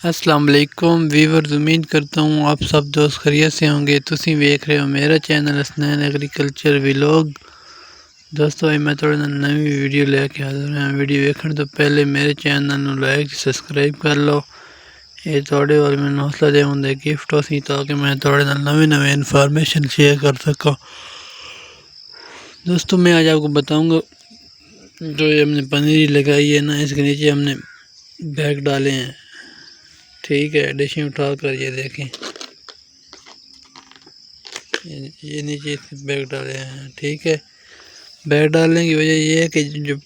अस्सलाम वालेकुम व्यूअर्स, उम्मीद करता हूँ आप सब दोस्त खैरियत से होंगे। तुसी वेख रहे हो मेरा चैनल हसनैन एग्रीकल्चर व्लॉग। दोस्तों आज मैं थोड़े नवी वीडियो लेके हाजिर हूँ। वीडियो देखने तो पहले मेरे चैनल ਨੂੰ लाइक सब्सक्राइब कर लो। ये थोड़े वाल मैंने हौसला देंगे गिफ्ट हो सी ताकि मैं थोड़े नवी इन्फॉर्मेशन शेयर कर सका। दोस्तों मैं आज आपको बताऊंगा जो ये हमने पनीरी लगाई है ना, इसके नीचे हमने बैग डाले हैं। ठीक है, डिशें उठा कर ये देखें, ये नीचे बैग डाले हैं। ठीक है, बैग डालने की वजह ये है कि जब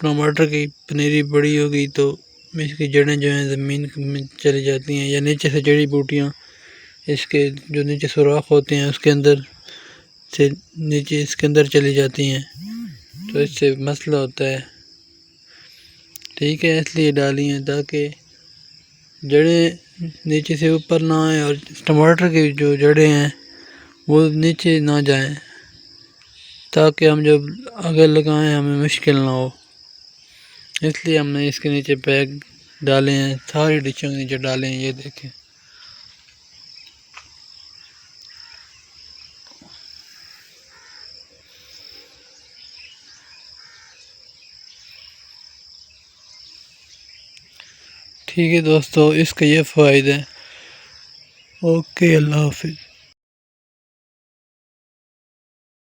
टमाटर की पनीरी बड़ी होगी तो इसकी जड़ें जो हैं ज़मीन में चली जाती हैं, या नीचे से जड़ी बूटियाँ इसके जो नीचे सुराख होते हैं उसके अंदर से नीचे इसके अंदर चली जाती हैं, तो इससे मसला होता है। ठीक है, इसलिए डाली हैं ताकि जड़ें नीचे से ऊपर ना आए और टमाटर की जो जड़ें हैं वो नीचे ना जाएं, ताकि हम जब आगे लगाएं हमें मुश्किल ना हो। इसलिए हमने इसके नीचे बैग डाले हैं, सारी डिशों के नीचे डाले हैं। ये देखें, ठीक है दोस्तों, इसका ये फ़ायदा है। ओके, अल्लाह हाफिज़।